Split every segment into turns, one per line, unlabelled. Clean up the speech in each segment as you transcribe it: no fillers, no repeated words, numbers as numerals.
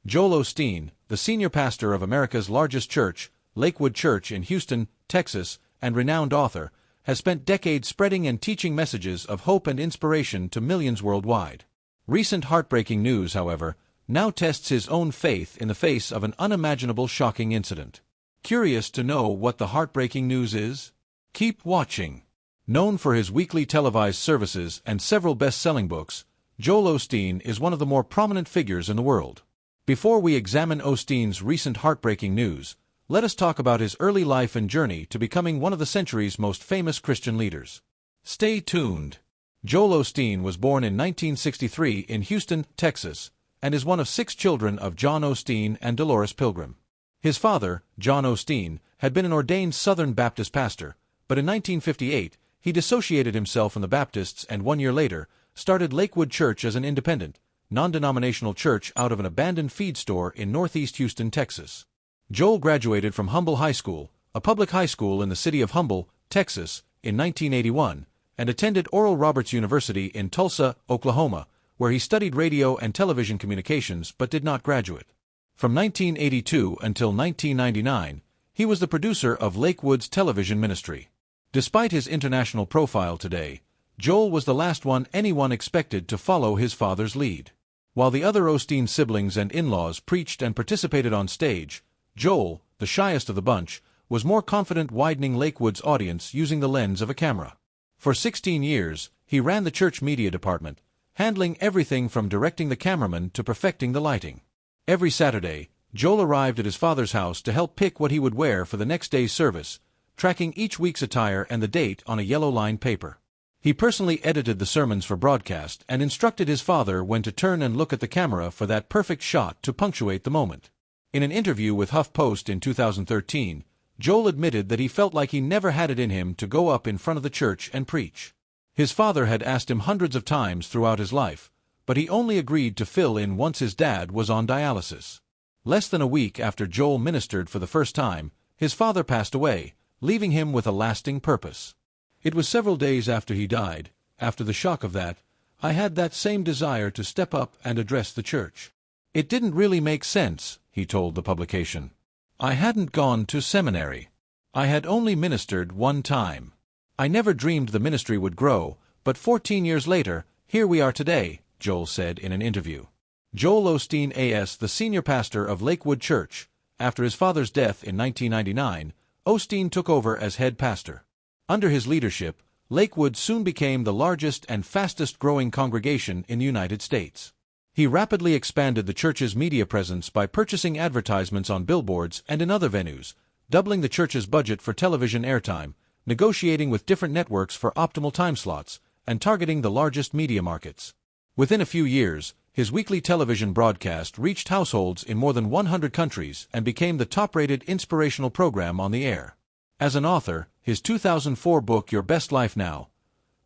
Joel Osteen, the senior pastor of America's largest church, Lakewood Church in Houston, Texas, and renowned author, has spent decades spreading and teaching messages of hope and inspiration to millions worldwide. Recent heartbreaking news, however, now tests his own faith in the face of an unimaginable shocking incident. Curious to know what the heartbreaking news is? Keep watching. Known for his weekly televised services and several best-selling books, Joel Osteen is one of the more prominent figures in the world. Before we examine Osteen's recent heartbreaking news, let us talk about his early life and journey to becoming one of the century's most famous Christian leaders. Stay tuned. Joel Osteen was born in 1963 in Houston, Texas, and is one of 6 children of John Osteen and Dolores Pilgrim. His father, John Osteen, had been an ordained Southern Baptist pastor, but in 1958, he dissociated himself from the Baptists and 1 year later, started Lakewood Church as an independent, non-denominational church out of an abandoned feed store in northeast Houston, Texas. Joel graduated from Humble High School, a public high school in the city of Humble, Texas, in 1981, and attended Oral Roberts University in Tulsa, Oklahoma, where he studied radio and television communications but did not graduate. From 1982 until 1999, he was the producer of Lakewood's television ministry. Despite his international profile today, Joel was the last one anyone expected to follow his father's lead. While the other Osteen siblings and in-laws preached and participated on stage, Joel, the shyest of the bunch, was more confident widening Lakewood's audience using the lens of a camera. For 16 years, he ran the church media department, handling everything from directing the cameraman to perfecting the lighting. Every Saturday, Joel arrived at his father's house to help pick what he would wear for the next day's service, tracking each week's attire and the date on a yellow-lined paper. He personally edited the sermons for broadcast and instructed his father when to turn and look at the camera for that perfect shot to punctuate the moment. In an interview with HuffPost in 2013, Joel admitted that he felt like he never had it in him to go up in front of the church and preach. His father had asked him hundreds of times throughout his life, but he only agreed to fill in once his dad was on dialysis. Less than a week after Joel ministered for the first time, his father passed away, leaving him with a lasting purpose. It was several days after he died, after the shock of that, I had that same desire to step up and address the church. It didn't really make sense, he told the publication. I hadn't gone to seminary. I had only ministered one time. I never dreamed the ministry would grow, but 14 years later, here we are today, Joel said in an interview. Joel Osteen A.S., the senior pastor of Lakewood Church. After his father's death in 1999, Osteen took over as head pastor. Under his leadership, Lakewood soon became the largest and fastest-growing congregation in the United States. He rapidly expanded the church's media presence by purchasing advertisements on billboards and in other venues, doubling the church's budget for television airtime, negotiating with different networks for optimal time slots, and targeting the largest media markets. Within a few years, his weekly television broadcast reached households in more than 100 countries and became the top-rated inspirational program on the air. As an author, his 2004 book Your Best Life Now,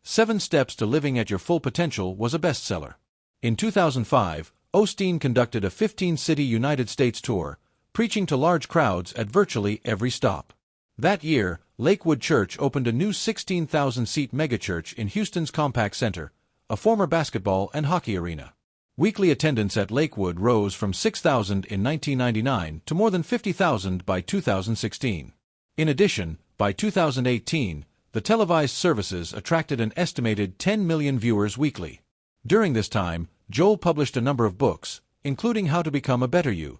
7 Steps to Living at Your Full Potential was a bestseller. In 2005, Osteen conducted a 15-city United States tour, preaching to large crowds at virtually every stop. That year, Lakewood Church opened a new 16,000-seat megachurch in Houston's Compaq Center, a former basketball and hockey arena. Weekly attendance at Lakewood rose from 6,000 in 1999 to more than 50,000 by 2016. In addition, by 2018, the televised services attracted an estimated 10 million viewers weekly. During this time, Joel published a number of books, including How to Become a Better You,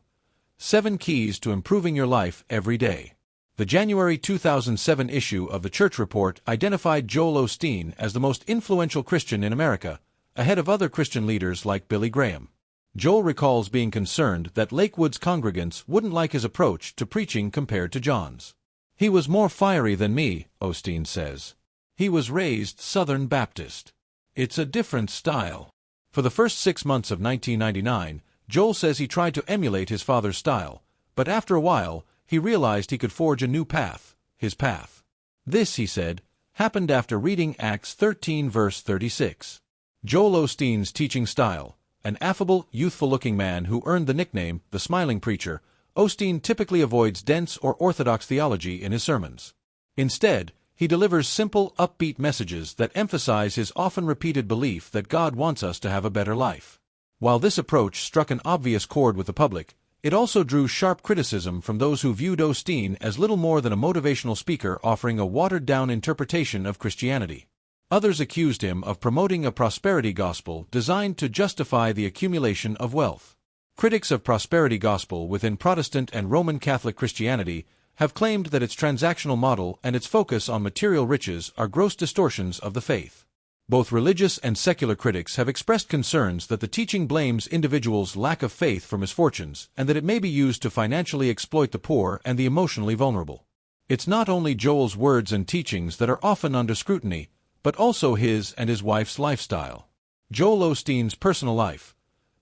7 Keys to Improving Your Life Every Day. The January 2007 issue of the Church Report identified Joel Osteen as the most influential Christian in America, ahead of other Christian leaders like Billy Graham. Joel recalls being concerned that Lakewood's congregants wouldn't like his approach to preaching compared to John's. He was more fiery than me, Osteen says. He was raised Southern Baptist. It's a different style. For the first 6 months of 1999, Joel says he tried to emulate his father's style, but after a while, he realized he could forge a new path, his path. This, he said, happened after reading Acts 13 verse 36. Joel Osteen's teaching style, an affable, youthful-looking man who earned the nickname, the Smiling Preacher, Osteen typically avoids dense or orthodox theology in his sermons. Instead, he delivers simple, upbeat messages that emphasize his often repeated belief that God wants us to have a better life. While this approach struck an obvious chord with the public, it also drew sharp criticism from those who viewed Osteen as little more than a motivational speaker offering a watered-down interpretation of Christianity. Others accused him of promoting a prosperity gospel designed to justify the accumulation of wealth. Critics of prosperity gospel within Protestant and Roman Catholic Christianity have claimed that its transactional model and its focus on material riches are gross distortions of the faith. Both religious and secular critics have expressed concerns that the teaching blames individuals' lack of faith for misfortunes and that it may be used to financially exploit the poor and the emotionally vulnerable. It's not only Joel's words and teachings that are often under scrutiny, but also his and his wife's lifestyle. Joel Osteen's personal life.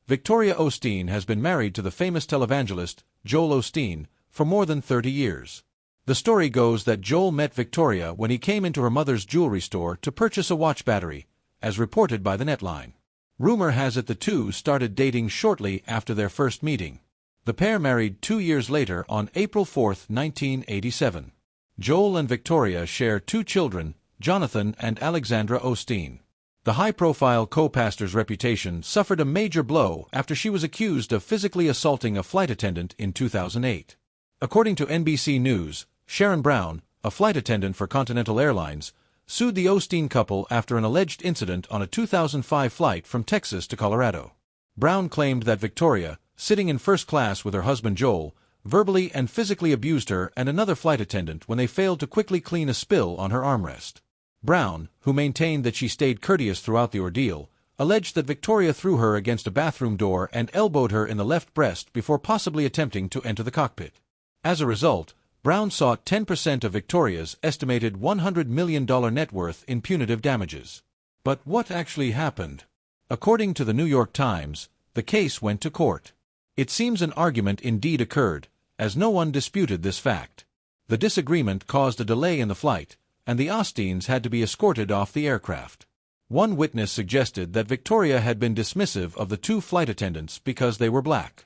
Victoria Osteen has been married to the famous televangelist, Joel Osteen, for more than 30 years. The story goes that Joel met Victoria when he came into her mother's jewelry store to purchase a watch battery, as reported by the Netline. Rumor has it the two started dating shortly after their first meeting. The pair married 2 years later on April 4, 1987. Joel and Victoria share 2 children, Jonathan and Alexandra Osteen. The high-profile co-pastor's reputation suffered a major blow after she was accused of physically assaulting a flight attendant in 2008. According to NBC News, Sharon Brown, a flight attendant for Continental Airlines, sued the Osteen couple after an alleged incident on a 2005 flight from Texas to Colorado. Brown claimed that Victoria, sitting in first class with her husband Joel, verbally and physically abused her and another flight attendant when they failed to quickly clean a spill on her armrest. Brown, who maintained that she stayed courteous throughout the ordeal, alleged that Victoria threw her against a bathroom door and elbowed her in the left breast before possibly attempting to enter the cockpit. As a result, Brown sought 10% of Victoria's estimated $100 million net worth in punitive damages. But what actually happened? According to the New York Times, the case went to court. It seems an argument indeed occurred, as no one disputed this fact. The disagreement caused a delay in the flight, and the Osteens had to be escorted off the aircraft. One witness suggested that Victoria had been dismissive of the 2 flight attendants because they were black.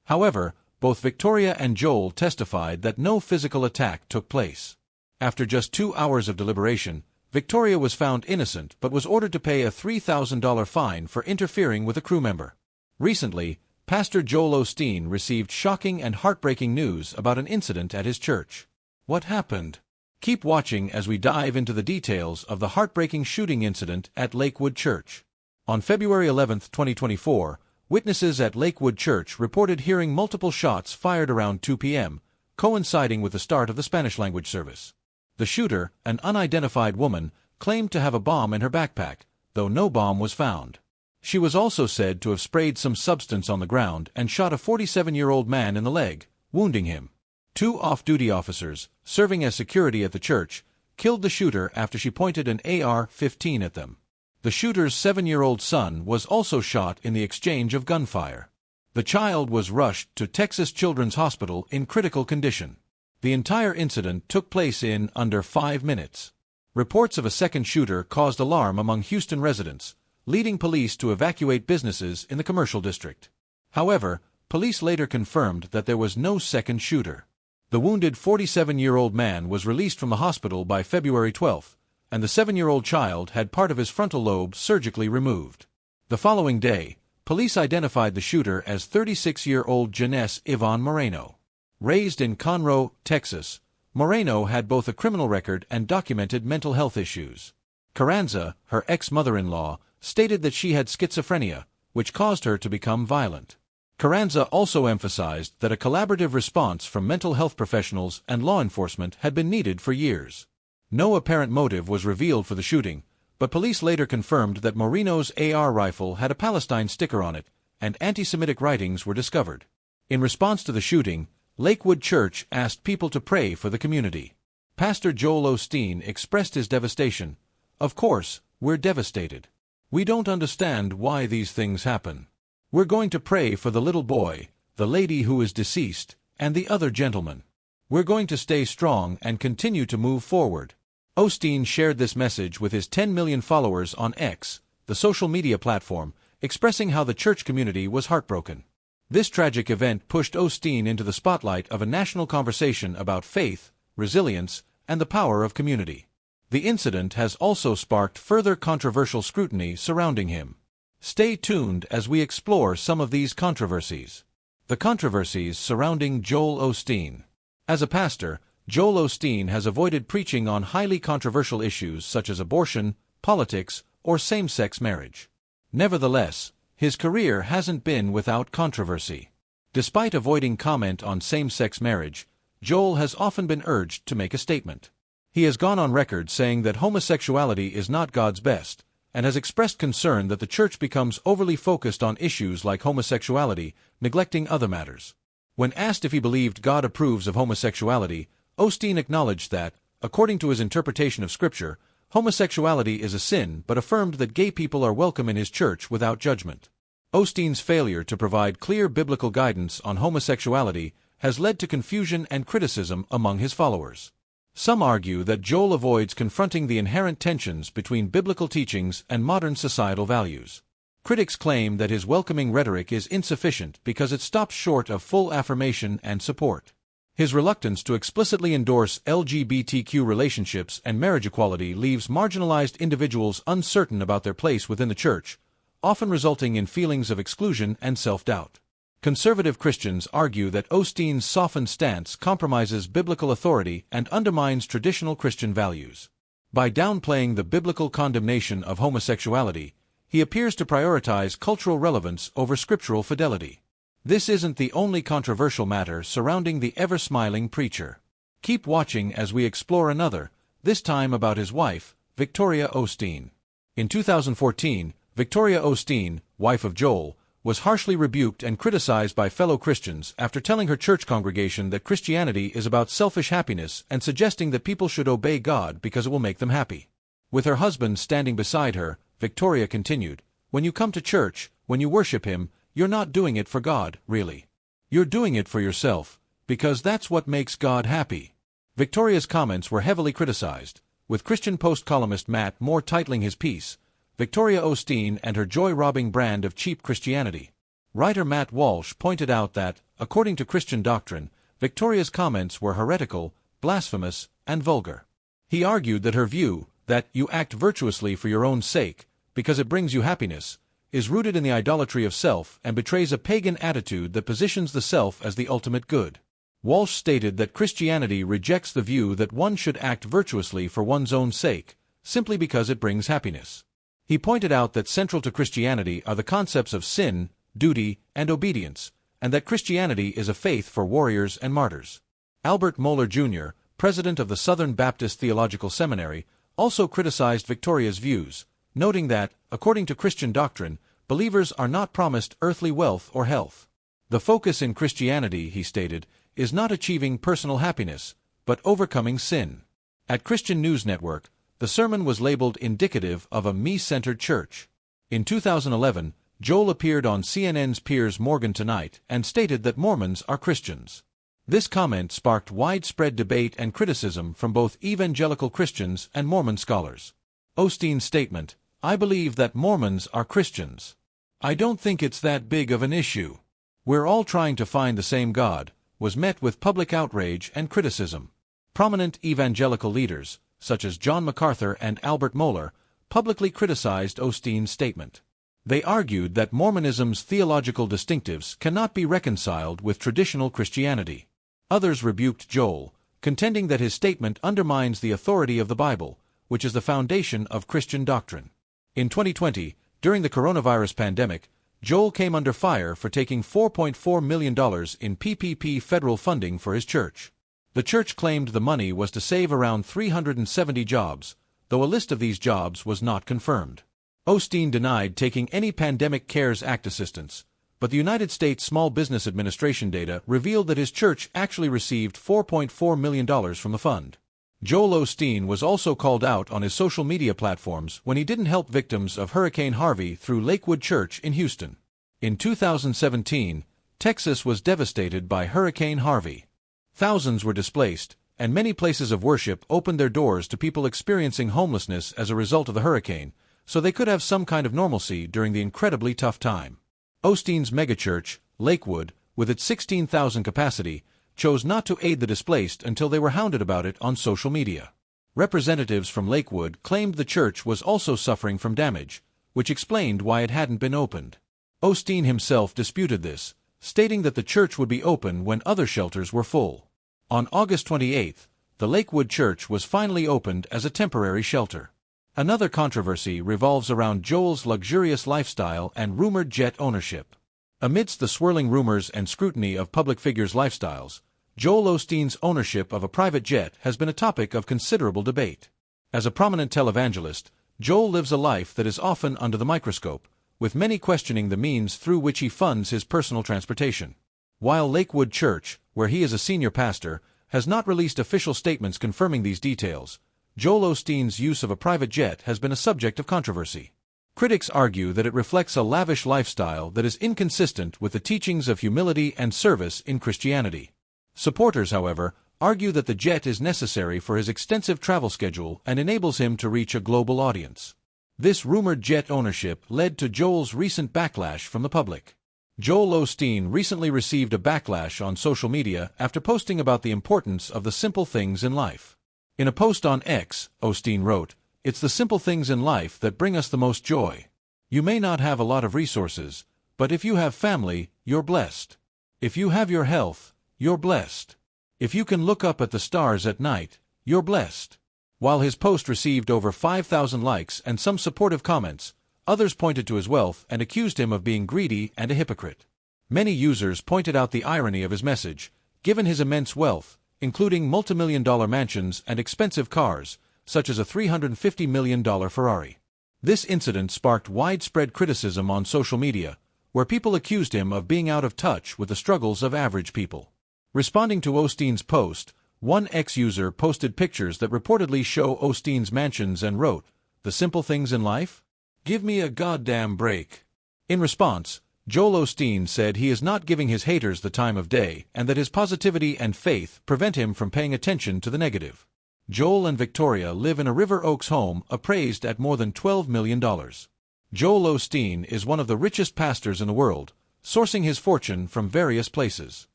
However, both Victoria and Joel testified that no physical attack took place. After just 2 hours of deliberation, Victoria was found innocent but was ordered to pay a $3,000 fine for interfering with a crew member. Recently, Pastor Joel Osteen received shocking and heartbreaking news about an incident at his church. What happened? Keep watching as we dive into the details of the heartbreaking shooting incident at Lakewood Church. On February 11, 2024, witnesses at Lakewood Church reported hearing multiple shots fired around 2 p.m., coinciding with the start of the Spanish-language service. The shooter, an unidentified woman, claimed to have a bomb in her backpack, though no bomb was found. She was also said to have sprayed some substance on the ground and shot a 47-year-old man in the leg, wounding him. 2 off-duty officers, serving as security at the church, killed the shooter after she pointed an AR-15 at them. The shooter's 7-year-old son was also shot in the exchange of gunfire. The child was rushed to Texas Children's Hospital in critical condition. The entire incident took place in under 5 minutes. Reports of a second shooter caused alarm among Houston residents, leading police to evacuate businesses in the commercial district. However, police later confirmed that there was no second shooter. The wounded 47-year-old man was released from the hospital by February 12, and the 7-year-old child had part of his frontal lobe surgically removed. The following day, police identified the shooter as 36-year-old Janesse Yvonne Moreno. Raised in Conroe, Texas, Moreno had both a criminal record and documented mental health issues. Carranza, her ex-mother-in-law, stated that she had schizophrenia, which caused her to become violent. Carranza also emphasized that a collaborative response from mental health professionals and law enforcement had been needed for years. No apparent motive was revealed for the shooting, but police later confirmed that Moreno's AR rifle had a Palestine sticker on it, and anti-Semitic writings were discovered. In response to the shooting, Lakewood Church asked people to pray for the community. Pastor Joel Osteen expressed his devastation. "Of course, we're devastated. We don't understand why these things happen. We're going to pray for the little boy, the lady who is deceased, and the other gentleman. We're going to stay strong and continue to move forward." Osteen shared this message with his 10 million followers on X, the social media platform, expressing how the church community was heartbroken. This tragic event pushed Osteen into the spotlight of a national conversation about faith, resilience, and the power of community. The incident has also sparked further controversial scrutiny surrounding him. Stay tuned as we explore some of these controversies. The controversies surrounding Joel Osteen. As a pastor, Joel Osteen has avoided preaching on highly controversial issues such as abortion, politics, or same-sex marriage. Nevertheless, his career hasn't been without controversy. Despite avoiding comment on same-sex marriage, Joel has often been urged to make a statement. He has gone on record saying that homosexuality is not God's best, and has expressed concern that the church becomes overly focused on issues like homosexuality, neglecting other matters. When asked if he believed God approves of homosexuality, Osteen acknowledged that, according to his interpretation of Scripture, homosexuality is a sin, but affirmed that gay people are welcome in his church without judgment. Osteen's failure to provide clear biblical guidance on homosexuality has led to confusion and criticism among his followers. Some argue that Joel avoids confronting the inherent tensions between biblical teachings and modern societal values. Critics claim that his welcoming rhetoric is insufficient because it stops short of full affirmation and support. His reluctance to explicitly endorse LGBTQ relationships and marriage equality leaves marginalized individuals uncertain about their place within the church, often resulting in feelings of exclusion and self-doubt. Conservative Christians argue that Osteen's softened stance compromises biblical authority and undermines traditional Christian values. By downplaying the biblical condemnation of homosexuality, he appears to prioritize cultural relevance over scriptural fidelity. This isn't the only controversial matter surrounding the ever-smiling preacher. Keep watching as we explore another, this time about his wife, Victoria Osteen. In 2014, Victoria Osteen, wife of Joel, was harshly rebuked and criticized by fellow Christians after telling her church congregation that Christianity is about selfish happiness and suggesting that people should obey God because it will make them happy. With her husband standing beside her, Victoria continued, "When you come to church, when you worship Him, you're not doing it for God, really. You're doing it for yourself, because that's what makes God happy." Victoria's comments were heavily criticized, with Christian Post columnist Matt Moore titling his piece, "Victoria Osteen and Her Joy-Robbing Brand of Cheap Christianity." Writer Matt Walsh pointed out that, according to Christian doctrine, Victoria's comments were heretical, blasphemous, and vulgar. He argued that her view, that you act virtuously for your own sake, because it brings you happiness, is rooted in the idolatry of self and betrays a pagan attitude that positions the self as the ultimate good. Walsh stated that Christianity rejects the view that one should act virtuously for one's own sake, simply because it brings happiness. He pointed out that central to Christianity are the concepts of sin, duty, and obedience, and that Christianity is a faith for warriors and martyrs. Albert Mohler Jr., president of the Southern Baptist Theological Seminary, also criticized Victoria's views, noting that, according to Christian doctrine, believers are not promised earthly wealth or health. The focus in Christianity, he stated, is not achieving personal happiness, but overcoming sin. At Christian News Network, the sermon was labeled indicative of a me-centered church. In 2011, Joel appeared on CNN's Piers Morgan Tonight and stated that Mormons are Christians. This comment sparked widespread debate and criticism from both evangelical Christians and Mormon scholars. Osteen's statement, "I believe that Mormons are Christians. I don't think it's that big of an issue. We're all trying to find the same God," was met with public outrage and criticism. Prominent evangelical leaders, such as John MacArthur and Albert Mohler, publicly criticized Osteen's statement. They argued that Mormonism's theological distinctives cannot be reconciled with traditional Christianity. Others rebuked Joel, contending that his statement undermines the authority of the Bible, which is the foundation of Christian doctrine. In 2020, during the coronavirus pandemic, Joel came under fire for taking $4.4 million in PPP federal funding for his church. The church claimed the money was to save around 370 jobs, though a list of these jobs was not confirmed. Osteen denied taking any Pandemic CARES Act assistance, but the United States Small Business Administration data revealed that his church actually received $4.4 million from the fund. Joel Osteen was also called out on his social media platforms when he didn't help victims of Hurricane Harvey through Lakewood Church in Houston. In 2017, Texas was devastated by Hurricane Harvey. Thousands were displaced, and many places of worship opened their doors to people experiencing homelessness as a result of the hurricane, so they could have some kind of normalcy during the incredibly tough time. Osteen's megachurch, Lakewood, with its 16,000 capacity, chose not to aid the displaced until they were hounded about it on social media. Representatives from Lakewood claimed the church was also suffering from damage, which explained why it hadn't been opened. Osteen himself disputed this, stating that the church would be open when other shelters were full. On August 28, the Lakewood Church was finally opened as a temporary shelter. Another controversy revolves around Joel's luxurious lifestyle and rumored jet ownership. Amidst the swirling rumors and scrutiny of public figures' lifestyles, Joel Osteen's ownership of a private jet has been a topic of considerable debate. As a prominent televangelist, Joel lives a life that is often under the microscope, with many questioning the means through which he funds his personal transportation. While Lakewood Church, where he is a senior pastor, has not released official statements confirming these details, Joel Osteen's use of a private jet has been a subject of controversy. Critics argue that it reflects a lavish lifestyle that is inconsistent with the teachings of humility and service in Christianity. Supporters, however, argue that the jet is necessary for his extensive travel schedule and enables him to reach a global audience. This rumored jet ownership led to Joel's recent backlash from the public. Joel Osteen recently received a backlash on social media after posting about the importance of the simple things in life. In a post on X, Osteen wrote, "It's the simple things in life that bring us the most joy. You may not have a lot of resources, but if you have family, you're blessed. If you have your health, you're blessed. If you can look up at the stars at night, you're blessed." While his post received over 5,000 likes and some supportive comments, others pointed to his wealth and accused him of being greedy and a hypocrite. Many users pointed out the irony of his message, given his immense wealth, including multimillion-dollar mansions and expensive cars, such as a $350 million Ferrari. This incident sparked widespread criticism on social media, where people accused him of being out of touch with the struggles of average people. Responding to Osteen's post, one X-user posted pictures that reportedly show Osteen's mansions and wrote, "The simple things in life? Give me a goddamn break." In response, Joel Osteen said he is not giving his haters the time of day and that his positivity and faith prevent him from paying attention to the negative. Joel and Victoria live in a River Oaks home appraised at more than $12 million. Joel Osteen is one of the richest pastors in the world, sourcing his fortune from various places.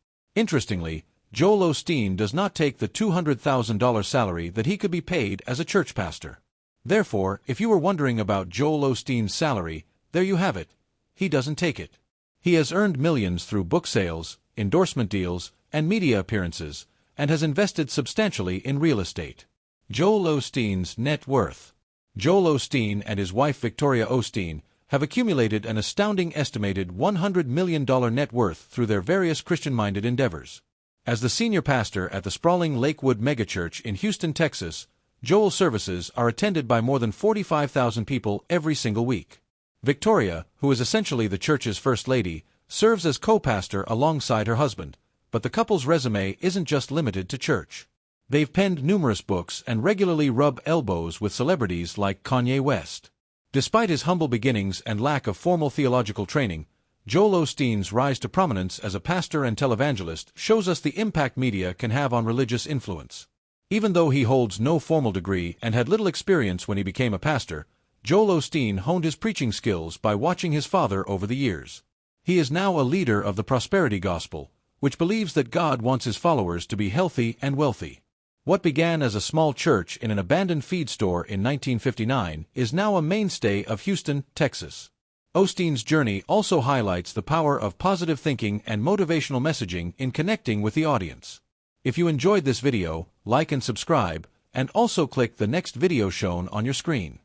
Interestingly, Joel Osteen does not take the $200,000 salary that he could be paid as a church pastor. Therefore, if you were wondering about Joel Osteen's salary, there you have it. He doesn't take it. He has earned millions through book sales, endorsement deals, and media appearances, and has invested substantially in real estate. Joel Osteen's net worth. Joel Osteen and his wife Victoria Osteen have accumulated an astounding estimated $100 million net worth through their various Christian-minded endeavors. As the senior pastor at the sprawling Lakewood megachurch in Houston, Texas, Joel's services are attended by more than 45,000 people every single week. Victoria, who is essentially the church's first lady, serves as co-pastor alongside her husband, but the couple's resume isn't just limited to church. They've penned numerous books and regularly rub elbows with celebrities like Kanye West. Despite his humble beginnings and lack of formal theological training, Joel Osteen's rise to prominence as a pastor and televangelist shows us the impact media can have on religious influence. Even though he holds no formal degree and had little experience when he became a pastor, Joel Osteen honed his preaching skills by watching his father over the years. He is now a leader of the prosperity gospel, which believes that God wants his followers to be healthy and wealthy. What began as a small church in an abandoned feed store in 1959 is now a mainstay of Houston, Texas. Osteen's journey also highlights the power of positive thinking and motivational messaging in connecting with the audience. If you enjoyed this video, like and subscribe, and also click the next video shown on your screen.